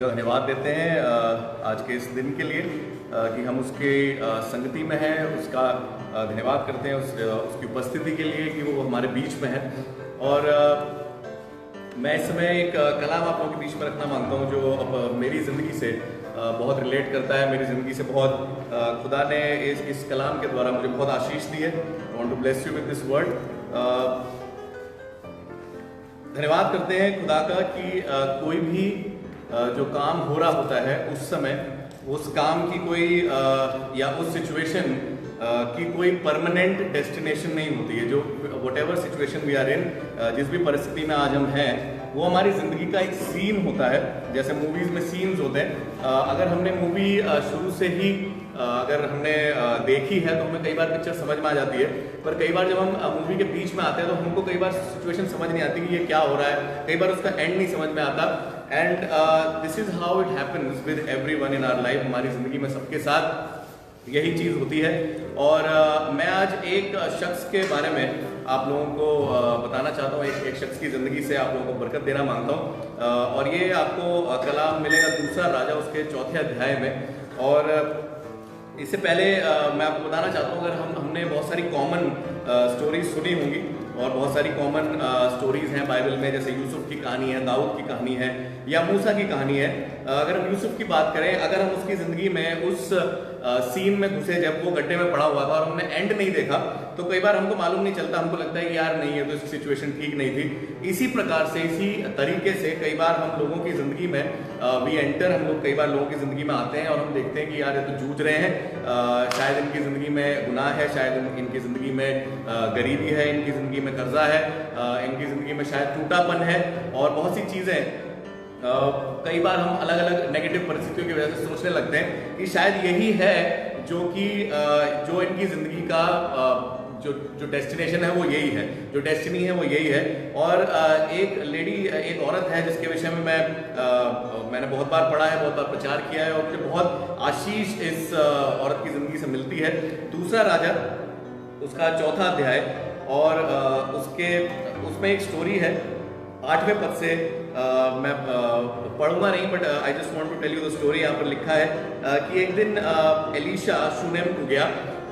धन्यवाद देते हैं आज के इस दिन के लिए कि हम उसके संगति में हैं। उसका धन्यवाद करते हैं उसकी उपस्थिति के लिए कि वो हमारे बीच में है। और मैं इस समय एक कलाम आप लोगों के बीच में रखना मांगता हूँ जो अब मेरी ज़िंदगी से बहुत रिलेट करता है। मेरी ज़िंदगी से बहुत खुदा ने इस कलाम के द्वारा मुझे बहुत आशीष दी है। I want to bless you with this word. धन्यवाद करते हैं खुदा का कि कोई भी जो काम हो रहा होता है उस समय उस काम की कोई या उस सिचुएशन की कोई परमानेंट डेस्टिनेशन नहीं होती है। जो whatever situation we are in, जिस भी परिस्थिति में आज हम हैं, वो हमारी ज़िंदगी का एक सीन होता है। जैसे मूवीज़ में सीन्स होते हैं। अगर हमने मूवी शुरू से ही अगर हमने देखी है तो हमें कई बार पिक्चर समझ में आ जाती है, पर कई बार जब हम मूवी के बीच में आते हैं तो हमको कई बार सिचुएशन समझ नहीं आती कि ये क्या हो रहा है। कई बार उसका एंड नहीं समझ में आता। And this is how it happens with everyone in our life. हमारी ज़िंदगी में सबके साथ यही चीज़ होती है। और मैं आज एक शख्स के बारे में आप लोगों को बताना चाहता हूँ। एक शख्स की ज़िंदगी से आप लोगों को बरकत देना मांगता हूँ। और ये आपको कलाम मिलेगा दूसरा राजा उसके 4थे अध्याय में। और इससे पहले मैं आपको बताना चाहता हूँ, अगर हमने बहुत सारी कॉमन स्टोरीज सुनी होंगी और बहुत सारी कॉमन स्टोरीज हैं बाइबल में, जैसे यूसुफ की कहानी है, दाऊद की कहानी है या मूसा की कहानी है। अगर हम यूसुफ की बात करें, अगर हम उसकी ज़िंदगी में उस सीन में घुसे जब वो गड्ढे में पड़ा हुआ था और हमने एंड नहीं देखा तो कई बार हमको मालूम नहीं चलता। हमको लगता है कि यार नहीं है तो इसकी सिचुएशन ठीक नहीं थी। इसी प्रकार से, इसी तरीके से कई बार हम लोगों की ज़िंदगी में वी एंटर, हम लोग कई बार लोगों की ज़िंदगी में आते हैं और हम देखते हैं कि यार ये तो जूझ रहे हैं। शायद इनकी ज़िंदगी में गुनाह है, शायद इनकी ज़िंदगी में गरीबी है, इनकी ज़िंदगी में कर्जा है, इनकी ज़िंदगी में शायद टूटापन है और बहुत सी चीज़ें। कई बार हम अलग अलग नेगेटिव परिस्थितियों की वजह से सोचने लगते हैं कि शायद यही है जो इनकी ज़िंदगी का जो डेस्टिनेशन है वो यही है, जो डेस्टिनी है वो यही है। और एक औरत है जिसके विषय में मैंने बहुत बार पढ़ा है, बहुत बार प्रचार किया है और मुझे बहुत आशीष इस औरत की ज़िंदगी से मिलती है। दूसरा राजा उसका 4था अध्याय और उसमें एक स्टोरी है 8वें पद से। मैं पढ़ूंगा नहीं, but I just want to tell you the story. यहाँ पर लिखा है कि एक दिन एलिशा शूनेम को गया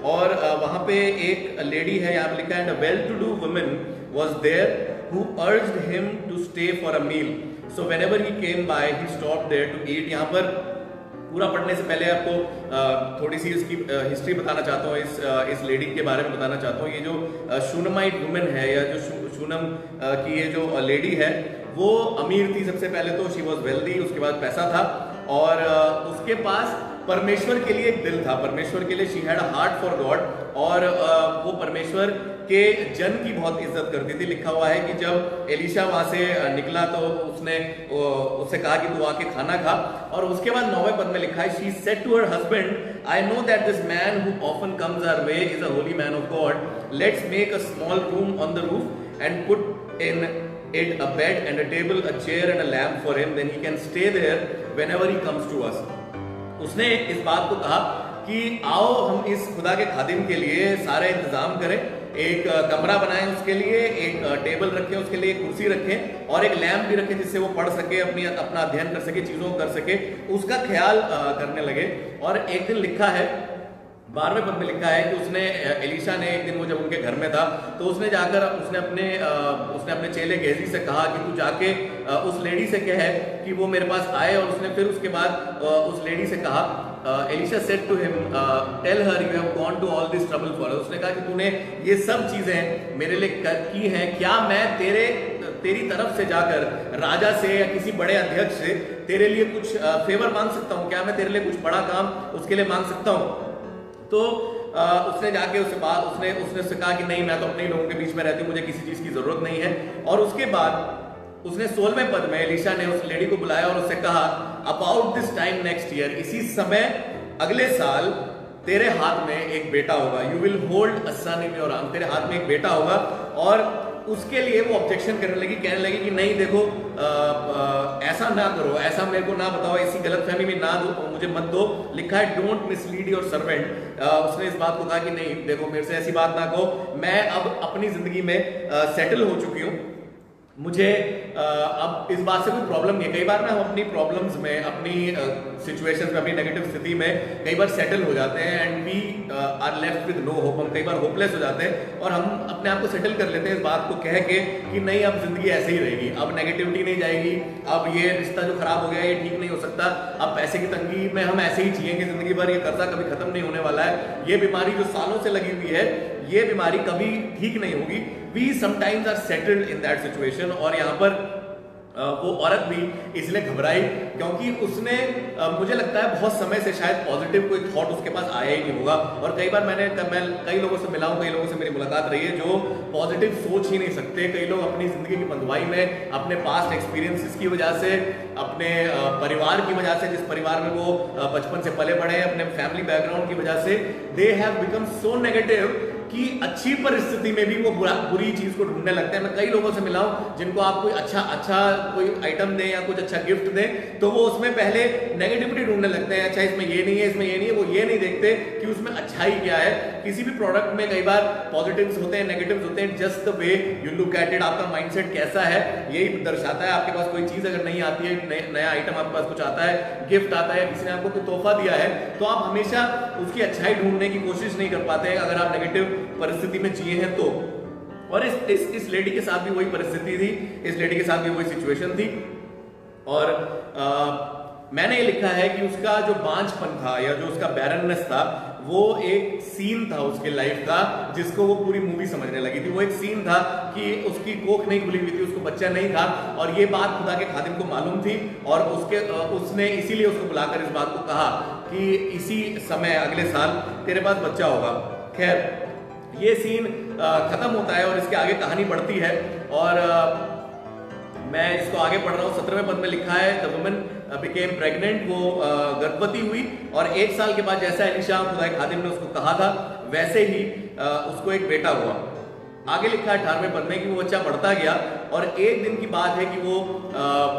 और वहाँ पे एक लेडी है, यहाँ पे लिखा है, and a well to do woman was there who urged him to stay for a meal, so whenever he came by he stopped there to eat. यहाँ पर पूरा पढ़ने से पहले आपको थोड़ी सी इसकी हिस्ट्री बताना चाहता हूँ, इस लेडी के बारे में बताना चाहता हूँ। ये जो शूनमाइट वुमेन है या जो शूनम की ये जो लेडी है वो अमीर थी। सबसे पहले तो शी वॉज वेल्दी, उसके बाद पैसा था और उसके पास परमेश्वर के लिए एक दिल था। परमेश्वर के लिए she had a heart for God और वो परमेश्वर के जन की बहुत इज्जत करती थी। लिखा हुआ है कि जब एलिशा वहां से निकला तो उससे कहा कि तू आके खाना खा। और उसके बाद 9वें पद में लिखा है, she said to her husband, I know that this man who often comes our way is a holy man of God, let's make a small room on the roof and put in it a bed and a table, a chair and a lamp for him, then he can stay there whenever he comes to us. उसने इस बात को कहा कि आओ हम इस खुदा के खादिम के लिए सारे इंतजाम करें, एक कमरा बनाएं उसके लिए, एक टेबल रखें उसके लिए, एक कुर्सी रखें और एक लैम्प भी रखें जिससे वो पढ़ सके, अपना अध्ययन कर सके, चीज़ों को कर सके। उसका ख्याल करने लगे। और एक दिन लिखा है 12वें पद में लिखा है कि एलिशा ने एक दिन, वो जब उनके घर में था तो उसने जाकर उसने अपने चेले गेहजी से कहा कि तू जाके उस लेडी से कह कि वो मेरे पास आए। और उसने फिर उसके बाद उस लेडी से कहा, Elisha said to him, tell her you have gone to all this trouble for. उसने कहा कि तूने ये सब चीजें मेरे लिए की हैं, क्या मैं तेरी तरफ से जाकर राजा से या किसी बड़े अध्यक्ष से तेरे लिए कुछ फेवर मांग सकता हूँ? क्या मैं तेरे लिए कुछ बड़ा काम उसके लिए मांग सकता हूँ? तो उसने जाके उसने कहा कि नहीं, मैं तो अपने लोगों के बीच में रहती हूँ, मुझे किसी चीज़ की ज़रूरत नहीं है। और उसके बाद उसने 16वें पद में एलिशा ने उस लेडी को बुलाया और उससे कहा, about this time next year, इसी समय अगले साल तेरे हाथ में एक बेटा होगा, you will hold a son in your arm, तेरे हाथ में एक बेटा होगा। और उसके लिए वो ऑब्जेक्शन करने लगी, कहने लगी कि नहीं देखो, ऐसा ना करो, ऐसा मेरे को ना बताओ, इसी गलतफहमी में ना दो, मुझे मत दो। लिखा है डोंट मिसलीड योर सर्वेंट। उसने इस बात को कहा कि नहीं देखो, मेरे से ऐसी बात ना कहो, मैं अब अपनी जिंदगी में सेटल हो चुकी हूँ मुझे अब इस बात से कोई प्रॉब्लम नहीं है। कई बार ना हम अपनी प्रॉब्लम्स में, अपनी सिचुएशंस में, अपनी नेगेटिव स्थिति में कई बार सेटल हो जाते हैं and we are left with no hope. हम कई बार होपलेस हो जाते हैं और हम अपने आप को सेटल कर लेते हैं इस बात को कह के कि नहीं, अब जिंदगी ऐसे ही रहेगी, अब नेगेटिविटी नहीं जाएगी, अब ये रिश्ता जो खराब हो गया ये ठीक नहीं हो सकता, अब पैसे की तंगी में हम ऐसे ही जिएंगे जिंदगी भर, ये कर्जा कभी खत्म नहीं होने वाला है, ये बीमारी जो सालों से लगी हुई है ये बीमारी कभी ठीक नहीं होगी। We sometimes are settled in that situation. और यहाँ पर वो औरत भी इसलिए घबराई क्योंकि उसने मुझे लगता है बहुत समय से शायद पॉजिटिव कोई थॉट उसके पास आया ही नहीं होगा। और कई बार मैं कई लोगों से मिला हूं, कई लोगों से मेरी मुलाकात रही है जो पॉजिटिव सोच ही नहीं सकते। कई लोग अपनी जिंदगी की बंधुआई में, अपने पास्ट एक्सपीरियंसेस की वजह से, अपने परिवार की वजह से, जिस परिवार में वो बचपन से पले बड़े हैं, अपने फैमिली बैकग्राउंड की वजह से, they have become so negative कि अच्छी परिस्थिति में भी वो बुरी चीज को ढूंढने लगते हैं। मैं कई लोगों से मिला हूं जिनको आप कोई अच्छा कोई आइटम दें या कुछ अच्छा गिफ्ट दें तो वो उसमें पहले नेगेटिविटी ढूंढने लगते हैं। अच्छा इसमें ये नहीं है, इसमें ये नहीं है। वो ये नहीं देखते कि उसमें अच्छाई क्या है। किसी भी प्रोडक्ट में कई बार पॉजिटिव्स होते हैं, नेगेटिव्स होते हैं, just the way you look at it. आपका माइंडसेट कैसा है यही दर्शाता है। आपके पास कोई चीज अगर नहीं आती है, नया आइटम आपके पास कुछ आता है, गिफ्ट आता है, किसी ने आपको कोई तोहफा दिया है, तो आप हमेशा उसकी अच्छाई ढूंढने की कोशिश नहीं कर पाते अगर आप नेगेटिव परिस्थिति में जिए हैं तो। और इस लेडी के साथ भी वही परिस्थिति थी, इस लेडी के साथ भी वही सिचुएशन थी। और मैंने ये लिखा है कि उसका जो बांझपन था या जो उसका बैरननेस था वो एक सीन था उसके लाइफ का जिसको वो पूरी मूवी समझने लगी थी। वो एक सीन था कि उसकी कोख नहीं खुली हुई थी, उसको बच्चा नहीं था और ये बात खुदा के खादिम को मालूम थी और उसने इसीलिए उसको बुलाकर इस बात को कहा कि इसी समय अगले साल तेरे पास बच्चा होगा। खैर ये सीन खत्म होता है और इसके आगे कहानी बढ़ती है और मैं इसको आगे पढ़ रहा हूँ। 17वें पद में लिखा है द वुमन बिकेम प्रेग्नेंट, वो गर्भवती हुई और 1 साल के बाद जैसा एलीशा खुदा के खादिम ने उसको कहा था वैसे ही उसको एक बेटा हुआ। आगे लिखा है 18वें पद में कि वो बच्चा बढ़ता गया और एक दिन की बात है कि वो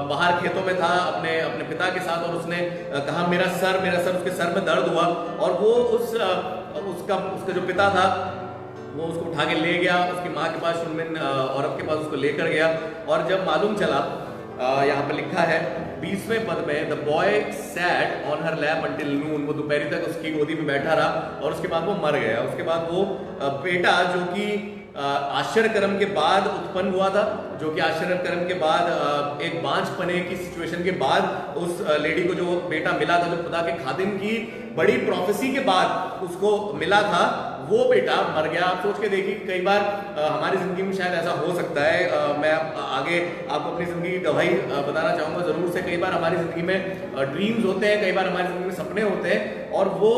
बाहर खेतों में था अपने पिता के साथ और उसने कहा मेरा सर, उसके सर में दर्द हुआ और वो उसका जो पिता था वो उसको उठा के ले गया उसकी माँ के पास, शुनमिन औरत के पास उसको लेकर गया। और जब मालूम चला, यहाँ पे लिखा है 20वें पद में the boy sat on her lap until noon, वो दोपहरी तक उसकी गोदी में बैठा रहा और उसके बाद वो मर गया। उसके बाद वो बेटा जो कि आश्चर्य कर्म के बाद उत्पन्न हुआ था, जो कि आश्चर्य कर्म के बाद एक बांझपने की सिचुएशन के बाद उस लेडी को जो बेटा मिला था, जो खुदा के खादिम की बड़ी प्रोफेसी के बाद उसको मिला था, वो बेटा मर गया। आप सोच के देखिए कई बार हमारी जिंदगी में शायद ऐसा हो सकता है। मैं आगे आपको अपनी जिंदगी की गवाही बताना चाहूंगा जरूर से। कई बार हमारी जिंदगी में ड्रीम्स होते हैं, कई बार हमारी जिंदगी में सपने होते हैं और वो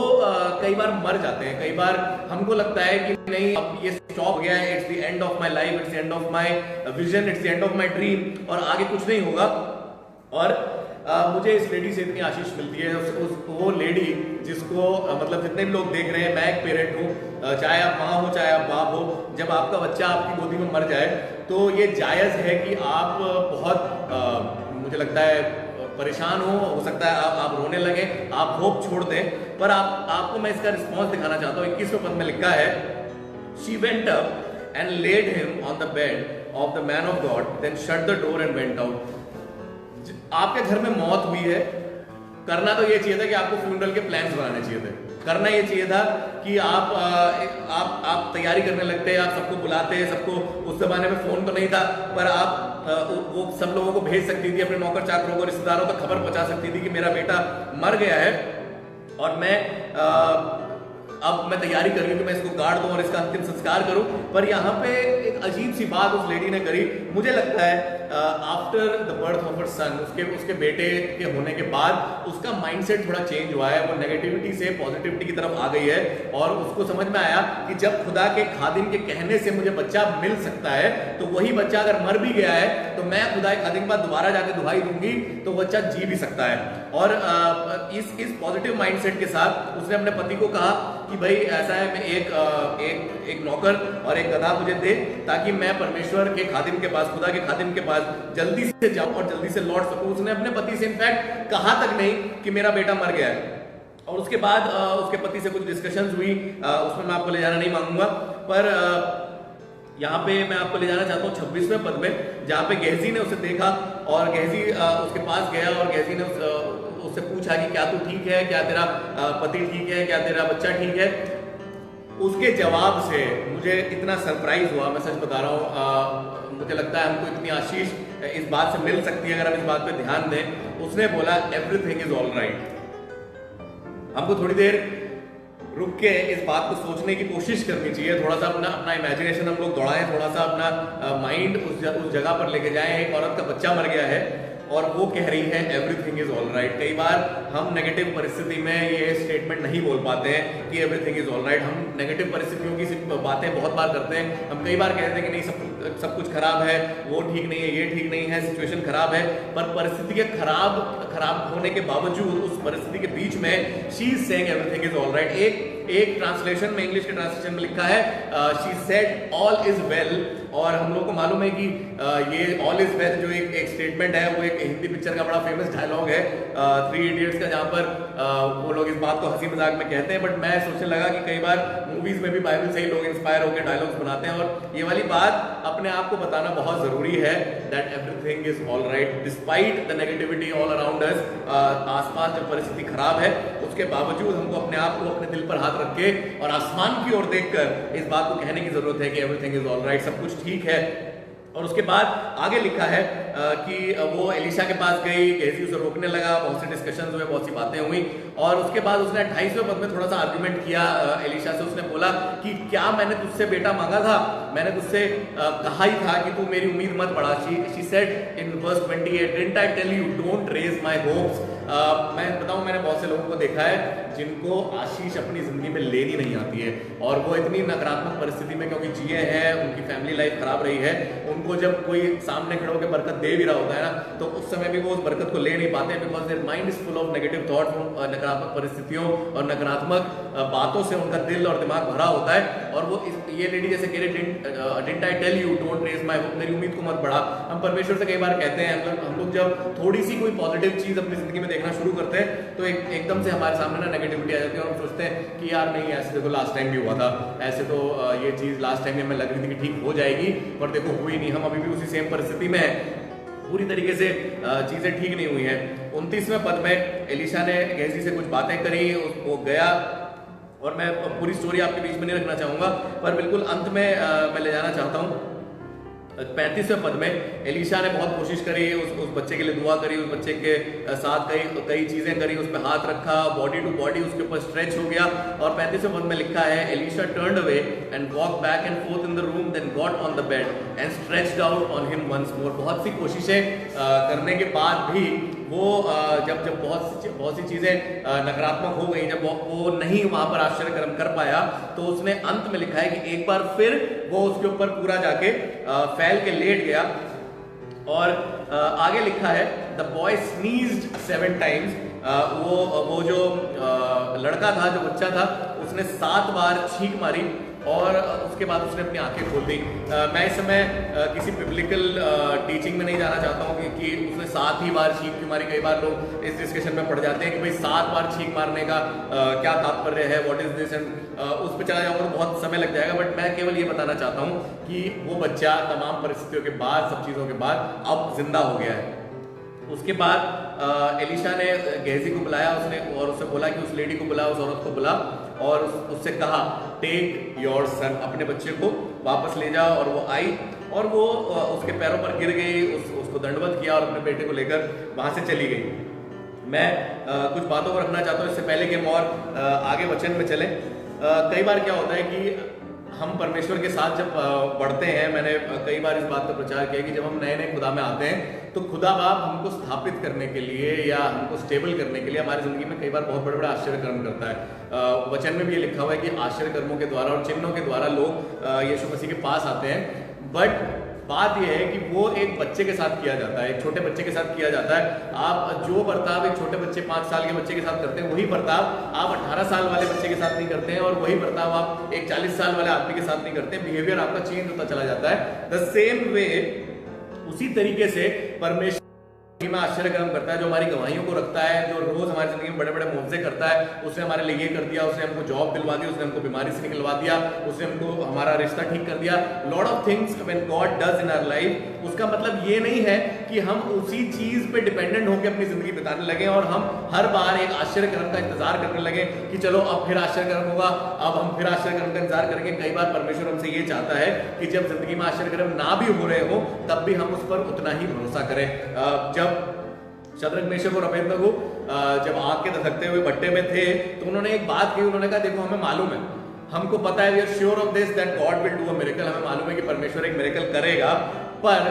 कई बार मर जाते हैं। कई बार हमको लगता है कि नहीं अब ये स्टॉप हो गया है, it's the end of my life, it's the end of my vision, it's the end of my dream और आगे कुछ नहीं होगा। और मुझे इस लेडी से इतनी आशीष मिलती है, वो लेडी जिसको मतलब जितने भी लोग देख रहे हैं, मैं एक पेरेंट हूँ, चाहे आप माँ हो चाहे आप बाप हो, जब आपका बच्चा आपकी गोदी में मर जाए तो ये जायज़ है कि आप बहुत मुझे लगता है परेशान हो सकता है आप रोने लगे, आप होप छोड़ दें। पर आपको मैं इसका रिस्पॉन्स दिखाना चाहता हूँ। 21वें पद में लिखा है she went up and laid him on the bed of the man of God then shut the door and went out. आपके घर में मौत हुई है, करना तो ये चाहिए था कि आपको फ्यूनरल के प्लान्स बनाने चाहिए थे। करना ये चाहिए था कि आप तैयारी करने लगते, आप सबको बुलाते, सबको, उस जमाने में फोन तो नहीं था पर आप वो सब लोगों को भेज सकती थी, अपने नौकर चाकरों को, रिश्तेदारों तक खबर पहुंचा सकती थी कि मेरा बेटा मर गया है और अब मैं तैयारी कर रही हूँ कि मैं इसको गाड़ दूं और इसका अंतिम संस्कार करूं। पर यहाँ पे एक अजीब सी बात उस लेडी ने करी। मुझे लगता है after the birth of her son, उसके बेटे के होने के बाद उसका माइंडसेट थोड़ा चेंज हुआ है। वो नेगेटिविटी से पॉजिटिविटी की तरफ आ गई है और उसको समझ में आया कि जब खुदा के खादिम के कहने से मुझे बच्चा मिल सकता है तो वही बच्चा अगर मर भी गया है तो मैं खुदा के खादिम के बाद दोबारा जाके दुहाई दूंगी तो बच्चा जी भी सकता है। और इस पॉजिटिव माइंडसेट के साथ उसने अपने पति को कहा कि भाई ऐसा है, मैं एक नौकर और एक गधा मुझे दे ताकि मैं परमेश्वर के खादिम के पास, खुदा के खादिम के पास जल्दी से जाऊं और जल्दी से लौट सकूं। उसने अपने पति से इनफैक्ट कहा तक नहीं कि मेरा बेटा मर गया है। और उसके बाद उसके पति से कुछ डिस्कशंस हुई, उसमें मैं आपको ले जाना नहीं मांगूंगा। पर यहाँ पे मैं आपको ले जाना चाहता हूँ 26वें पद में, जहाँ पे गेहजी ने उसे देखा और गेहजी उसके पास गया और गेहजी ने उससे पूछा कि क्या तू ठीक है, क्या तेरा पति ठीक है, क्या तेरा बच्चा ठीक है। उसके जवाब से मुझे इतना सरप्राइज हुआ, मैं सच बता रहा हूँ। मुझे लगता है हमको इतनी आशीष इस बात से मिल सकती है अगर हम इस बात पे ध्यान दें। उसने बोला एवरीथिंग इज ऑल राइट। हमको थोड़ी देर रुक के इस बात को सोचने की कोशिश करनी चाहिए, थोड़ा सा अपना इमेजिनेशन हम लोग दौड़ाएं, थोड़ा सा अपना माइंड उस जगह पर लेके जाएं। एक औरत का बच्चा मर गया है और वो कह रही है एवरीथिंग इज ऑल राइट। कई बार हम नेगेटिव परिस्थिति में ये स्टेटमेंट नहीं बोल पाते हैं कि एवरीथिंग इज ऑल राइट। हम नेगेटिव परिस्थितियों की बातें बहुत बार करते हैं। हम कई बार कहते हैं कि नहीं, सब कुछ खराब है, वो ठीक नहीं है, ये ठीक नहीं है, सिचुएशन खराब है। पर परिस्थिति के खराब होने के बावजूद उस परिस्थिति के बीच में she is saying everything is all right. एक ट्रांसलेशन में, इंग्लिश के ट्रांसलेशन में लिखा है she said all is well. और हम लोग को मालूम है कि ये ऑल इज वेल जो एक स्टेटमेंट है, वो एक हिंदी पिक्चर का बड़ा फेमस डायलॉग है, थ्री इडियट्स का, जहाँ पर वो लोग इस बात को हंसी मजाक में कहते हैं। बट मैं सोचने लगा कि कई बार मूवीज में भी बाइबल से ही लोग इंस्पायर होकर डायलॉग्स बनाते हैं। और ये वाली बात अपने आप को बताना बहुत जरूरी है, that everything is all right despite the negativity all around us. आसपास जब परिस्थिति खराब है, उसके बावजूद हमको अपने आप को अपने दिल पर हाथ रख के और आसमान की ओर देखकर इस बात को कहने की जरूरत है कि एवरीथिंग इज ऑल राइट, सब कुछ ठीक है। और उसके बाद आगे लिखा है कि वो एलिशा के पास गई, गेहजी उसे रोकने लगा, बहुत से डिस्कशंस हुए, बहुत सी बातें हुई। और उसके बाद उसने 28वें पद में थोड़ा सा आर्गुमेंट किया एलिशा से। उसने बोला कि क्या मैंने तुझसे बेटा मांगा था? मैंने तुझसे कहा ही था कि तू मेरी उम्मीद मत बढ़ा। She said in verse 28, didn't I tell you don't raise my hopes. मैं बताऊं, मैंने बहुत से लोगों को देखा है जिनको आशीष अपनी जिंदगी में लेनी नहीं आती है, और वो इतनी नकारात्मक परिस्थिति में क्योंकि जिए हैं, उनकी फैमिली लाइफ खराब रही है, उनको जब कोई सामने खड़े होकर बरकत दे भी रहा होता है ना, तो उस समय भी वो उस बरकत को ले नहीं पाते हैं, because their mind is full of negative thoughts. नकारात्मक परिस्थितियों और नकारात्मक बातों से उनका दिल और दिमाग भरा होता है। और वो ये लेडी जैसे कह रही, didn't I tell you don't raise my hope, मेरी उम्मीद को मत बढ़ा। हम परमेश्वर से कई बार कहते हैं, हम लोग जब थोड़ी सी कोई पॉजिटिव चीज अपनी जिंदगी में देखना शुरू करते हैं तो एकदम से हमारे सामने ना नेगेटिविटी आ जाती है और हम सोचते हैं कि यार नहीं, ऐसे देखो लास्ट टाइम भी हुआ था, ऐसे तो ये चीज लास्ट टाइम में हमें लग रही थी कि ठीक हो जाएगी, पर देखो हुई नहीं, हम अभी भी उसी सेम परिस्थिति में है, पूरी तरीके से चीजें ठीक नहीं हुई हैं। 29वें पद में एलिशा ने गेहजी से कुछ बातें करी, वो गया। और मैं पूरी स्टोरी आपके बीच में नहीं रखना चाहूंगा, पर बिल्कुल अंत में मैं ले जाना चाहता हूँ। 35वें पद में एलिशा ने बहुत कोशिश करी, उस बच्चे के लिए दुआ करी, उस बच्चे के साथ कई चीजें करी, उस पर हाथ रखा, बॉडी टू बॉडी उसके ऊपर स्ट्रेच हो गया। और 35वें पद में लिखा है Elisha turned away and walk back and forth in the room, then got on the bed and stretched out on him once more. बहुत सी कोशिशें करने के बाद भी वो जब बहुत सी चीजें नकारात्मक हो गई, जब वो नहीं वहां पर आश्चर्य कर्म कर पाया, तो उसने अंत में लिखा है कि एक बार फिर वो उसके ऊपर पूरा जाके फैल के लेट गया। और आगे लिखा है द बॉय स्नीज्ड 7 टाइम्स। वो जो लड़का था, जो बच्चा था, उसने 7 बार छींक मारी और उसके बाद उसने अपनी आंखें खोल दी। मैं इस समय किसी बिब्लिकल टीचिंग में नहीं जाना चाहता हूँ कि उसने 7 ही बार छींक क्यों मारी। कई बार लोग इस डिस्कशन में पड़ जाते हैं कि भाई 7 बार छींक मारने का क्या तात्पर्य है, व्हाट इज दिस, एंड उस पर चला जाऊंगा तो बहुत समय लग जाएगा। बट मैं केवल ये बताना चाहता हूँ कि वो बच्चा तमाम परिस्थितियों के बाद, सब चीज़ों के बाद अब जिंदा हो गया है। उसके बाद एलिशा ने गेहजी को बुलाया और उससे बोला कि उस लेडी को बुला, उस औरत को बुला, और उससे कहा टेक योर सन, अपने बच्चे को वापस ले जाओ। और वो आई और वो उसके पैरों पर गिर गई, उसको दंडवत किया और अपने बेटे को लेकर वहां से चली गई। मैं कुछ बातों को रखना चाहता हूँ इससे पहले कि हम और आगे वचन में चलें। कई बार क्या होता है कि हम परमेश्वर के साथ जब बढ़ते हैं, मैंने कई बार इस बात का प्रचार किया कि जब हम नए नए खुदा में आते हैं तो खुदा बाप हमको स्थापित करने के लिए या हमको स्टेबल करने के लिए हमारी जिंदगी में कई बार बहुत बड़े बड़े आश्चर्य कर्म करता है। वचन में भी ये लिखा हुआ है कि आश्चर्य कर्मों के द्वारा और चिन्हों के द्वारा लोग यीशु मसीह के पास आते हैं। बट बात यह है कि वो एक बच्चे के साथ किया जाता है, एक छोटे बच्चे के साथ किया जाता है। आप जो बर्ताव एक छोटे बच्चे 5 साल के बच्चे के साथ करते हैं, वही बर्ताव आप 18 साल वाले बच्चे के साथ नहीं करते हैं, और वही बर्ताव आप एक 40 साल वाले आदमी के साथ नहीं करते हैं। बिहेवियर आपका चेंज होता चला जाता है। द सेम वे, उसी तरीके से परमेश्वर में आश्चर्यकर्म करता है, जो हमारी गवाहियों को रखता है, जो रोज हमारी जिंदगी में बड़े बड़े मुआवजे करता है। उसने हमारे लिए ये कर दिया, उसने हमको जॉब दिलवा दी, उसने हमको बीमारी से निकलवा दिया, उसने हमको हमारा रिश्ता ठीक कर दिया। Lot of things when God does in our life, उसका मतलब ये नहीं है कि हम उसी चीज पे डिपेंडेंट होकर अपनी जिंदगी बिताने लगे और हम हर बार एक आश्चर्यकर्म का इंतजार करने लगे कि चलो अब फिर आश्चर्यकर्म होगा, अब हम फिर आश्चर्यकर्म का इंतजार करेंगे। कई बार परमेश्वर हमसे ये चाहता है कि जब जिंदगी में आश्चर्यकर्म ना भी हो रहे हो तब भी हम उस पर उतना ही भरोसा करें। जब शद्रक मेशक और अबेदनगो जब आग के धधकते हुए भट्टे में थे तो उन्होंने एक बात की, उन्होंने कहा देखो हमें मालूम है, हमको पता है, we are sure of this that God will do a miracle, हमें मालूम है कि परमेश्वर एक मिरेकल करेगा, पर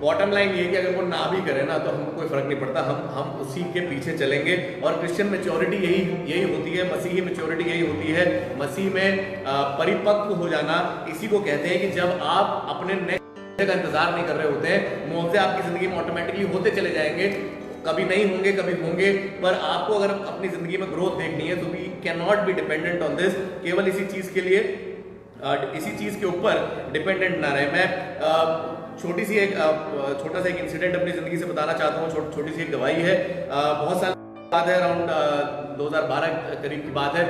बॉटम लाइन ये कि अगर वो ना भी करे ना तो हमको कोई फर्क नहीं पड़ता, हम उसी के पीछे चलेंगे। और क्रिश्चियन मैच्योरिटी यही होती है, मसीही मैच्योरिटी यही होती है, मसीह में परिपक्व हो जाना। इसी को कहते हैं कि जब आप अपने नेक्स्ट का इंतजार नहीं कर रहे होते हैं, मुआवजे आपकी जिंदगी में ऑटोमेटिकली होते चले जाएंगे, कभी नहीं होंगे कभी होंगे, पर आपको अगर अपनी जिंदगी में ग्रोथ देखनी है तो we can not be dependent on this, केवल इसी चीज के लिए इसी चीज के ऊपर डिपेंडेंट ना रहे। मैं छोटा सा एक इंसिडेंट अपनी जिंदगी से बताना चाहता हूँ, छोटी सी एक गवाही है। बहुत साल बात है, अराउंड 2012 करीब की बात है।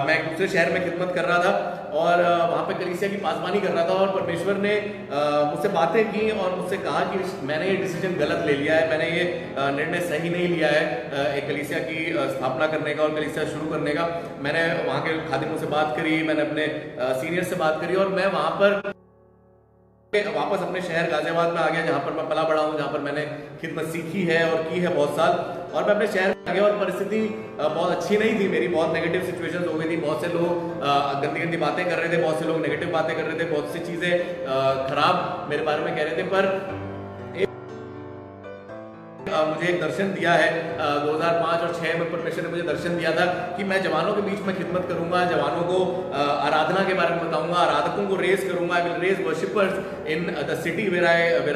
मैं एक दूसरे शहर में खिदमत कर रहा था और वहाँ पे कलीसिया की पासबानी कर रहा था और परमेश्वर ने मुझसे बातें की और मुझसे कहा कि मैंने ये डिसीजन गलत ले लिया है, मैंने ये निर्णय सही नहीं लिया है एक कलीसिया की स्थापना करने का और कलीसिया शुरू करने का। मैंने वहाँ के खादिमों से बात करी, मैंने अपने सीनियर से बात करी और मैं वहाँ पर वापस अपने शहर गाजियाबाद में आ गया, जहाँ पर मैं पला बड़ा हूँ, जहाँ पर मैंने खिदमत सीखी है और की है बहुत साल। और मैं अपने शहर में आ गया और परिस्थिति बहुत अच्छी नहीं थी मेरी, बहुत नेगेटिव सिचुएशंस हो गई थी, बहुत से लोग गंदी गंदी बातें कर रहे थे, बहुत से लोग नेगेटिव बातें कर रहे थे, बहुत सी चीज़ें खराब मेरे बारे में कह रहे थे। पर मुझे एक दर्शन दिया है 2005 और 6 में परमेश्वर ने मुझे दर्शन दिया था कि मैं जवानों के बीच में खिदमत करूंगा, जवानों को आराधना के बारे में बताऊंगा, आराधकों को रेज करूंगा, I will raise worshippers in the city where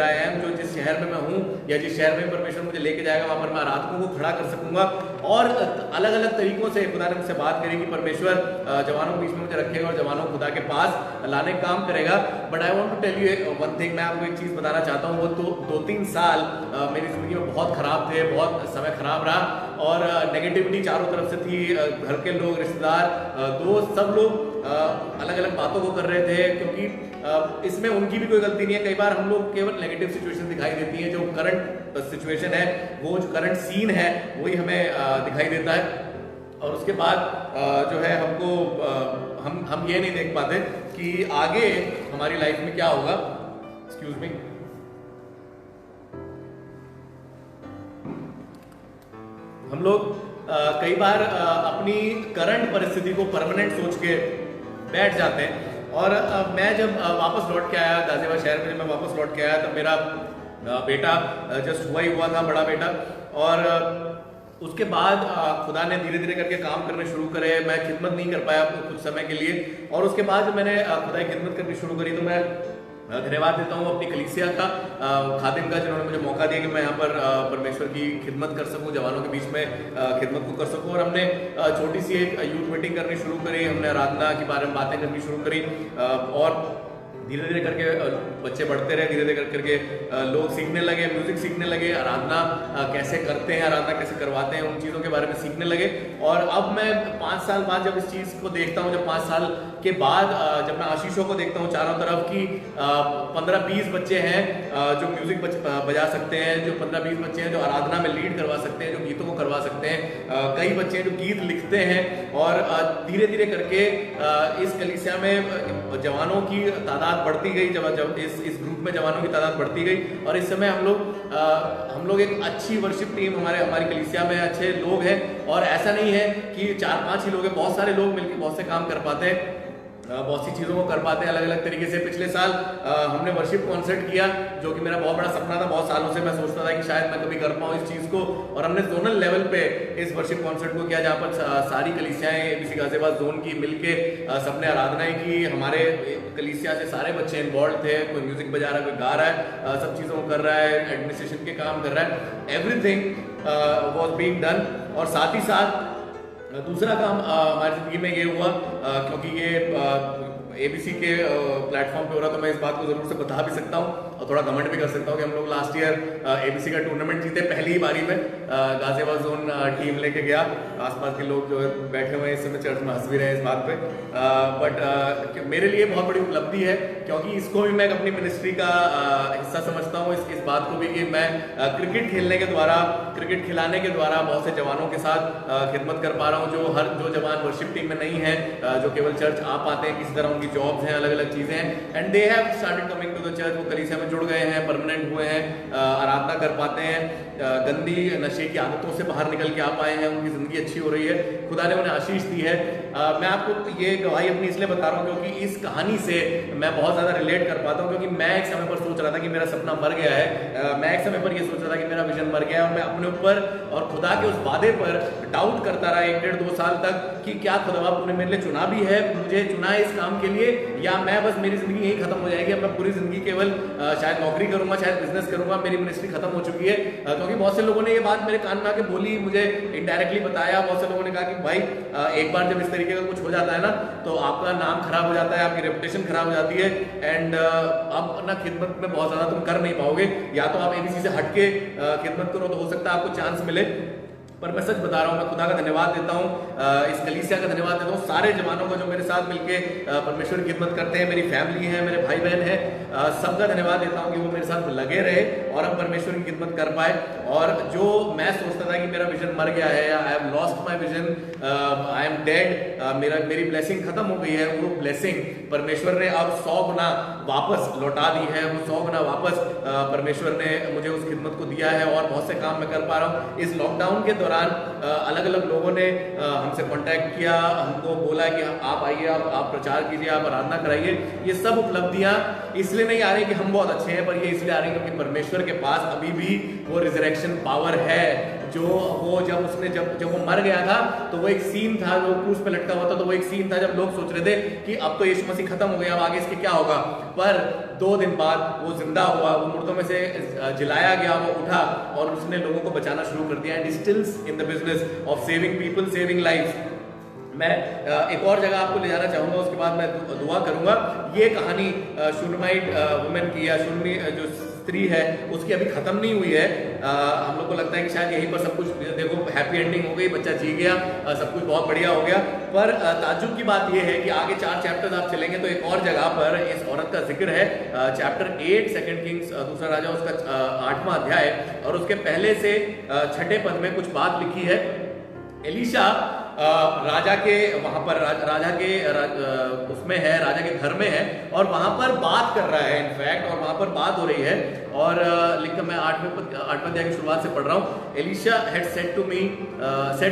I am, जो जिस शहर में मैं हूं या जिस शहर में परमेश्वर मुझे लेके जाएगा वहां पर मैं आराधकों को खड़ा कर सकूंगा। और अलग अलग तरीकों से खुदा ने मुझसे बात करी कि परमेश्वर जवानों के बीच में मुझे रखेगा और जवानों को खुदा के पास लाने का काम करेगा। But I want to tell you one thing, मैं आपको एक चीज बताना चाहता हूँ। वो तो 2-3 साल मेरी जिंदगी में बहुत खराब थे, बहुत समय खराब रहा और नेगेटिविटी चारों तरफ से थी। घर के लोग, रिश्तेदार, दोस्त, सब लोग अलग अलग बातों को कर रहे थे, क्योंकि इसमें उनकी भी कोई गलती नहीं है। कई बार हम लोग केवल नेगेटिव सिचुएशन दिखाई देती है, जो करंट सिचुएशन है, वो जो करंट सीन है वही हमें दिखाई देता है। और उसके बाद जो है हमको हम ये नहीं देख पाते कि आगे हमारी लाइफ में क्या होगा। एक्सक्यूज मी, हम लोग कई बार अपनी करंट परिस्थिति को परमानेंट सोच के बैठ जाते हैं। और मैं जब वापस लौट के आया गाजियाबाद शहर में, जब मैं वापस लौट के आया तब मेरा बेटा जस्ट हुआ था, बड़ा बेटा। और उसके बाद खुदा ने धीरे धीरे करके काम करने शुरू करे। मैं खिदमत नहीं कर पाया कुछ समय के लिए, और उसके बाद जब मैंने खुदा की खिदमत करनी शुरू करी तो मैं धन्यवाद देता हूँ अपनी कलीसिया का, खादिम का, जिन्होंने मुझे मौका दिया कि मैं यहाँ पर परमेश्वर की खिदमत कर सकूँ, जवानों के बीच में खिदमत को कर सकूँ। और हमने छोटी सी एक यूथ मीटिंग करनी शुरू करी, हमने आराधना के बारे में बातें करनी शुरू करी और धीरे धीरे करके बच्चे बढ़ते रहे, धीरे धीरे करके लोग सीखने लगे, म्यूजिक सीखने लगे, आराधना कैसे करते हैं, आराधना कैसे करवाते हैं, उन चीज़ों के बारे में सीखने लगे। और अब मैं 5 साल बाद जब इस चीज़ को देखता हूँ, जब 5 साल के बाद जब मैं आशीषों को देखता हूँ चारों तरफ की 15-20 बच्चे हैं जो म्यूजिक बजा सकते हैं, जो 15-20 बच्चे हैं जो आराधना में लीड करवा सकते हैं, जो गीतों को करवा सकते हैं, कई बच्चे हैं जो गीत लिखते हैं। और धीरे धीरे करके इस कलीसिया में जवानों की तादाद बढ़ती गई, जब इस ग्रुप में जवानों की तादाद बढ़ती गई। और इस समय हम लोग एक अच्छी वर्शिप टीम, हमारी कलीसिया में अच्छे लोग हैं। और ऐसा नहीं है कि 4-5 ही लोग हैं, बहुत सारे लोग मिलकर बहुत से काम कर पाते हैं, बहुत सी चीज़ों को कर पाते हैं अलग अलग तरीके से। पिछले साल हमने वर्शिप कॉन्सर्ट किया, जो कि मेरा बहुत बड़ा सपना था। बहुत सालों से मैं सोचता था कि शायद मैं कभी कर पाऊँ इस चीज़ को, और हमने जोनल लेवल पे इस वर्शिप कॉन्सर्ट को किया, जहाँ पर सारी कलीसियाएँ ABC गाजियाबाद जोन की मिलके सबने आराधनाएं की। हमारे कलीसिया से सारे बच्चे इन्वॉल्व थे, कोई म्यूजिक बजा रहा है, कोई गा रहा है, सब चीज़ों को कर रहा है, एडमिनिस्ट्रेशन के काम कर रहा है, एवरीथिंग वॉज बीइंग डन। और साथ ही साथ दूसरा काम हमारी ज़िंदगी में ये हुआ, क्योंकि ये ABC के प्लेटफॉर्म पे हो रहा, तो मैं इस बात को ज़रूर से बता भी सकता हूँ। और थोड़ा कमेंट भी कर सकता हूँ कि हम लोग लास्ट ईयर एबीसी का टूर्नामेंट जीते पहली ही बारी में। गाजियाबाद जोन टीम लेके गया। आसपास के लोग जो बैठे हुए हैं इस समय चर्च में हंस भी रहे हैं इस बात पे, बट मेरे लिए बहुत बड़ी उपलब्धि है, क्योंकि इसको भी मैं अपनी मिनिस्ट्री का हिस्सा समझता हूँ। इस बात को भी कि मैं क्रिकेट खेलने के द्वारा, क्रिकेट खिलाने के द्वारा बहुत से जवानों के साथ खिदमत कर पा रहा हूँ। जो जवान वर्शिप टीम में नहीं है, जो केवल चर्च आ पाते हैं, किसी तरह उनकी जॉब्स हैं, अलग अलग चीजें हैं, and they have started coming to the church. वो कलीसिया में जुड़ गए हैं, परमानेंट हुए हैं, आराधना कर पाते हैं, गंदी नशे की आदतों से बाहर निकल के आ पाए हैं, उनकी जिंदगी अच्छी हो रही है, खुदा ने उन्हें आशीष दी है। मैं आपको ये गवाही अपनी इसलिए बता रहा हूँ क्योंकि इस कहानी से मैं बहुत ज्यादा रिलेट कर पाता हूँ, क्योंकि मैं एक समय पर सोच रहा था कि मेरा सपना मर गया है। मैं एक समय पर ये सोच रहा था कि मेरा विजन मर गया है, और मैं अपने ऊपर और खुदा के उस वादे पर डाउट करता रहा 1-1.5-2 साल तक कि क्या खुदा तूने मेरे लिए चुना भी है, मुझे चुना है इस काम के लिए, या मैं बस मेरी जिंदगी यही खत्म हो जाएगी। अब मैं पूरी जिंदगी केवल शायद नौकरी करूंगा, शायद बिजनेस करूंगा, मेरी मिनिस्ट्री खत्म हो चुकी है। क्योंकि बहुत से लोगों ने ये बात मेरे कान में आके बोली, मुझे इनडायरेक्टली बताया। बहुत से लोगों ने कहा कि भाई एक बार जब इस तरीके का कुछ हो जाता है ना, तो आपका नाम खराब हो जाता है, आपकी रेपुटेशन खराब हो जाती है, एंड अब ना खिदमत में बहुत ज्यादा तुम कर नहीं पाओगे। या तो आप एबीसी से हटके खिदमत करो, तो हो सकता है आपको चांस मिले। पर मैं सच बता रहा हूँ, मैं खुदा का धन्यवाद देता हूँ, इस कलीसिया का धन्यवाद देता हूँ, सारे जवानों को जो मेरे साथ मिलके परमेश्वर की खिदमत करते हैं, मेरी फैमिली है, मेरे भाई बहन है, सबका धन्यवाद देता हूँ कि वो मेरे साथ लगे रहे और हम परमेश्वर की खिदमत कर पाए। और जो मैं सोचता था कि मेरा विजन मर गया है, या I have lost my vision, I am dead, मेरी ब्लेसिंग खत्म हो गई है, वो ब्लेसिंग परमेश्वर ने अब 100 गुना वापस लौटा दी है। वो 100 गुना वापस परमेश्वर ने मुझे उस खिदमत को दिया है, और बहुत से काम मैं कर पा रहा हूँ। इस लॉकडाउन के दौरान अलग अलग लोगों ने हमसे कांटेक्ट किया, हमको बोला कि आप आइए, आप प्रचार कीजिए, आप आराधना कराइए। ये सब उपलब्धियां इसलिए नहीं आ रही कि हम बहुत अच्छे हैं, पर ये इसलिए आ रही क्योंकि परमेश्वर के पास अभी भी वो रिजरेक्शन पावर है। जो वो जब वो मर गया था, तो वो एक सीन था, जो क्रूस पे लटका हुआ था, तो वो एक सीन था जब लोग सोच रहे थे कि अब तो यीशु मसीह खत्म हो गया, अब आगे इसके क्या होगा। पर 2 दिन बाद वो जिंदा हुआ, वो मुर्दों में से जिलाया गया, वो उठा और उसने लोगों को बचाना शुरू कर दिया। And still in the business of saving people, saving lives. मैं एक और जगह आपको ले जाना चाहूंगा, उसके बाद मैं दुआ करूंगा। ये कहानी शूनेमाइट वुमेन की, या शूनी जो स्त्री है, उसकी अभी खत्म नहीं हुई है। हम लोग को लगता है कि शायद यहीं पर सब कुछ, देखो हैप्पी एंडिंग हो गई, बच्चा जी गया, सब कुछ बहुत बढ़िया हो गया। पर ताज्जुब की बात यह है कि आगे 4 चैप्टर्स आप चलेंगे तो एक और जगह पर इस औरत का जिक्र है। चैप्टर 8 2 किंग्स, दूसरा राजा, उसका 8वां अध्याय, और उसके पहले से 6ठे पद में कुछ बात लिखी है। एलीशा राजा के वहां पर राजा के उसमें है, राजा के घर में है, और वहां पर बात कर रहा है इनफैक्ट, और वहां पर बात हो रही है। और लिखकर मैं 8वें अध्याय की शुरुआत से पढ़ रहा हूँ। Elisha had said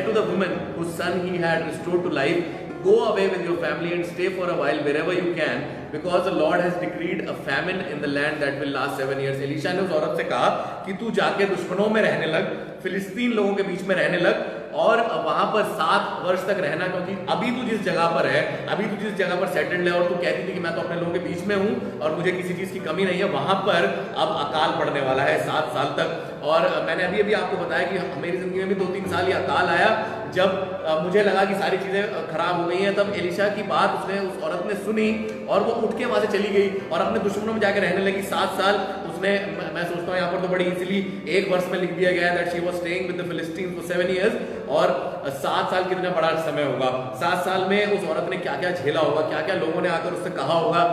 to the woman whose son he had restored to life, go away with your family and stay for a while wherever you can, because the Lord has decreed a famine in the land that will last 7 years. Elisha ने उस औरत से कहा कि तू जाके दुश्मनों में रहने लग, फिलिस्तीन लोगों के बीच में रहने लग, और वहां पर 7 वर्ष तक रहना, क्योंकि अभी तू जिस जगह पर है, अभी तू जिस जगह पर सेटल्ड है, और तू कहती थी कि मैं तो अपने लोगों के बीच में हूं और मुझे किसी चीज की कमी नहीं है, वहां पर अब अकाल पड़ने वाला है 7 साल तक। और मैंने अभी आपको बताया कि मेरी जिंदगी में भी 2-3 साल ये अकाल आया, जब मुझे लगा कि सारी चीजें खराब हो गई हैं। तब एलीशा की बात उस औरत ने सुनी, और वो उठ के वहां से चली गई और अपने दुश्मनों में जाकर रहने लगी 7 साल। उसने, मैं सोचता हूँ यहाँ पर तो बड़ी इजीली 1 वर्ष में लिख दिया गया है that she was staying with the Philistines for 7 years. और 7 साल कितना बड़ा समय होगा। 7 साल में उस औरत ने क्या क्या झेला होगा, क्या क्या लोगों ने आकर उससे कहा होगा।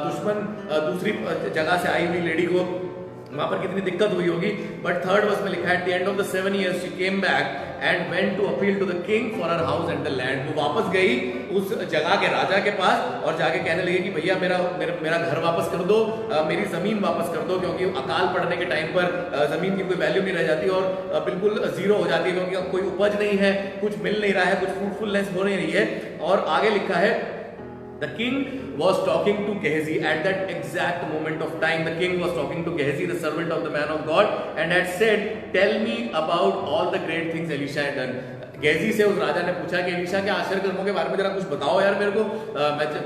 दुश्मन दूसरी जगह से आई हुई लेडी को वहां पर कितनी दिक्कत हुई होगी। बट 3rd वर्स में लिखा है, at the end of the 7 years she came back and went to appeal to the king for her house and the land. वो वापस गई उस जगह के राजा के पास और जाके कहने लगी कि भैया मेरा घर वापस कर दो, मेरी जमीन वापस कर दो, क्योंकि अकाल पड़ने के टाइम पर जमीन की कोई वैल्यू नहीं रह जाती और बिल्कुल जीरो हो जाती है, क्योंकि अब कोई उपज नहीं है, कुछ मिल नहीं रहा है, कुछ फ्रूटफुलनेस हो नहीं रही है। और आगे लिखा है, The king was talking to Gehazi at that exact moment of time. The king was talking to Gehazi, the servant of the man of God, and had said, "Tell me about all the great things Elisha had done." Gaethje से उस राजा ने पूछा कि Elisha के आश्चर्य कर्मों के बारे में जरा कुछ बताओ यार मेरे को,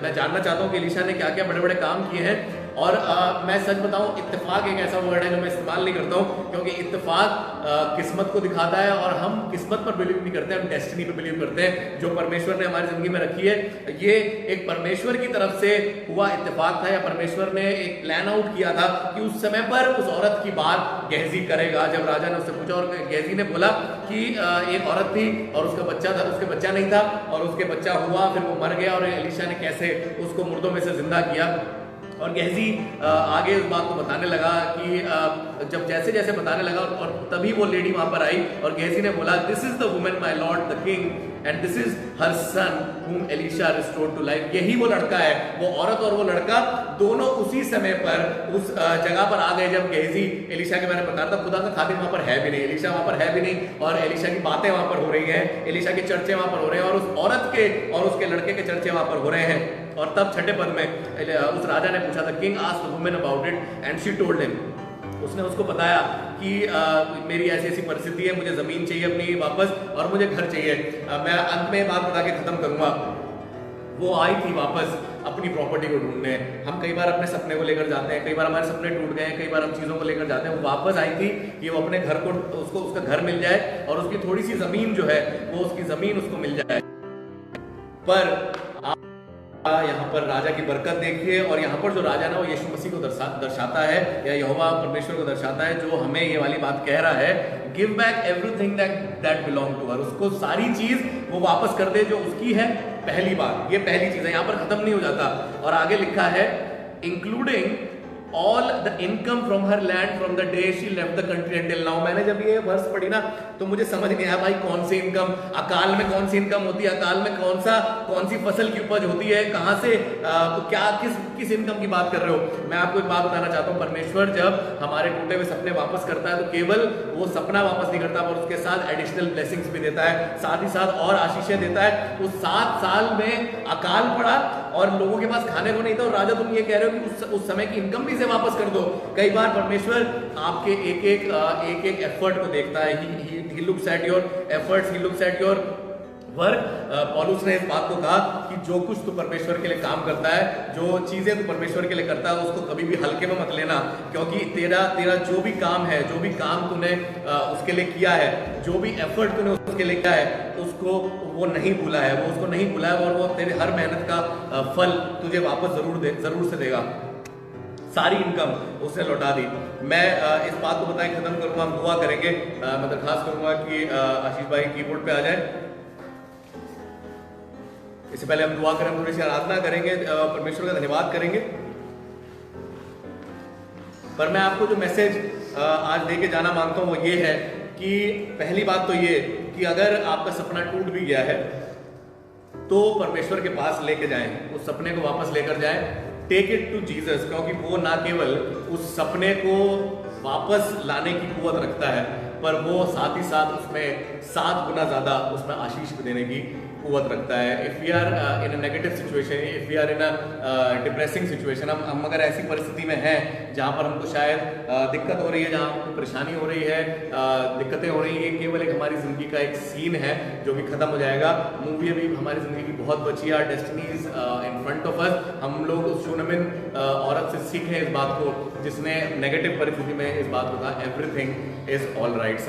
मैं जानना चाहता हूँ कि एलीशा ने क्या क्या बड़े बड़े काम किए हैं। और मैं सच बताऊं, इत्तेफाक एक ऐसा वर्ड है जो मैं इस्तेमाल नहीं करता हूं, क्योंकि इत्तेफाक किस्मत को दिखाता है और हम किस्मत पर बिलीव नहीं करते, हम डेस्टिनी पर बिलीव करते हैं जो परमेश्वर ने हमारी जिंदगी में रखी है। ये एक परमेश्वर की तरफ से हुआ इत्तेफाक था, या परमेश्वर ने एक प्लान आउट किया था कि उस समय पर उस औरत की बात गेहजी करेगा। जब राजा ने उससे पूछा और गेहजी ने बोला कि एक औरत थी और उसका बच्चा था, उसके बच्चा नहीं था और उसके बच्चा हुआ, फिर वो मर गया और एलीशा ने कैसे उसको मुर्दों में से जिंदा किया। और गेहजी आगे उस बात को बताने लगा कि जब जैसे जैसे बताने लगा और तभी वो लेडी वहां पर आई और गेहजी ने बोला, this is the woman my lord the king and this is her son whom Elisha restored to life. यही वो लड़का है, वो औरत और वो लड़का दोनों उसी समय पर उस जगह पर आ गए जब गेहजी एलीशा के बारे में बता रहा था। खुदा का खादिम वहां पर है भी नहीं, एलीशा वहां पर है भी नहीं, और एलीशा की बातें वहां पर हो रही हैं, एलीशा के चर्चे वहां पर हो रहे हैं और उस औरत के और उसके लड़के के चर्चे वहां पर हो रहे हैं। और तब छठे पद में उस राजा ने पूछा था, king asked the woman about it and she told him. उसने उसको बताया कि मेरी ऐसी ऐसी परिस्थिति है, मुझे जमीन चाहिए अपनी वापस और मुझे घर चाहिए। मैं अंत में बात बता के खत्म करूंगा। वो आई थी वापस अपनी प्रॉपर्टी को ढूंढने। हम कई बार अपने सपने को लेकर जाते हैं, कई बार हमारे सपने टूट गए हैं, कई बार हम चीजों को लेकर जाते हैं। वो वापस आई थी कि वो अपने घर को, उसको उसका घर मिल जाए और उसकी थोड़ी सी जमीन जो है वो उसकी जमीन उसको मिल जाए। पर यहाँ पर राजा की बरकत देखिए, और यहाँ पर जो राजा ना वो यीशु मसीह को दर्शाता है, या यहोवा परमेश्वर को दर्शाता है, जो हमें ये वाली बात कह रहा है, give back everything that belong to her. उसको सारी चीज वो वापस कर दे जो उसकी है। पहली बात, ये पहली चीज है, यहाँ पर खत्म नहीं हो जाता। और आगे लिखा है, including all the income from her land from the day she left the country until now। मैंने जब ये वर्ष पढ़ी ना तो मुझे समझ नहीं आया भाई कौन सी इनकम, अकाल में कौन सी इनकम होती है, अकाल में कौन सी फसल की उपज होती है, कहां से क्या किस इनकम की बात कर रहे हो। मैं आपको एक बात बताना चाहता हूँ, परमेश्वर जब हमारे टूटे हुए सपने वापस करता है तो केवल वो सपना वापस नहीं करता पर उसके साथ एडिशनल ब्लेसिंग्स भी देता है, साथ ही साथ और आशीषें देता है। उस 7 साल में अकाल पड़ा और लोगों के पास खाने को नहीं था, और राजा तुम ये कह रहे हो कि उस समय की इनकम भी से वापस कर दो। कई बार परमेश्वर आपके एक एक एफर्ट को देखता है। He looks at your efforts, he looks at your work. पौलुस ने इस बात को कहा कि जो कुछ तू परमेश्वर के लिए काम करता है, जो चीजें तू परमेश्वर के लिए करता है, उसको कभी भी हल्के में मत लेना, क्योंकि तेरा जो भी काम है, जो भी काम तूने उसके लिए किया है, जो भी एफर्ट तूने उसके लिए किया है, उसको वो नहीं भूला है, वो उसको नहीं भूला है, और वो तेरे हर मेहनत का फल तुझे वापस जरूर से देगा। सारी इनकम उसने लौटा दी। मैं इस बात को बताए खत्म करूंगा, हम दुआ करेंगे। मैं दरखास्त करूंगा कि आशीष भाई कीबोर्ड पे आ जाए। इससे पहले हम दुआ करें, थोड़ी सी आराधना करेंगे, परमेश्वर का धन्यवाद करेंगे। पर मैं आपको जो मैसेज आज दे के जाना मांगता हूं वो ये है कि पहली बात तो ये कि अगर आपका सपना टूट भी गया है तो परमेश्वर के पास लेके जाएं, उस सपने को वापस लेकर जाएं। टेक इट टू जीसस, क्योंकि वो ना केवल उस सपने को वापस लाने की कुवत रखता है, पर वो साथ ही साथ उसमें 7 गुना ज्यादा उसमें आशीष देने की कुवत रखता है। If we are in a negative situation, if we are in a depressing situation, हम अगर ऐसी परिस्थिति में हैं जहाँ पर हमको शायद दिक्कत हो रही है, जहाँ हमको परेशानी हो रही है, दिक्कतें हो रही है, ये केवल एक हमारी जिंदगी का एक सीन है जो कि खत्म हो जाएगा। मूवी अभी हमारी जिंदगी की बहुत बची है, destiny is in front of us. हम लोग उस शूनमिन औरत से सीखें इस बात को जिसने नेगेटिव परिस्थिति में इस बात को कहा, एवरीथिंग इज ऑल राइट।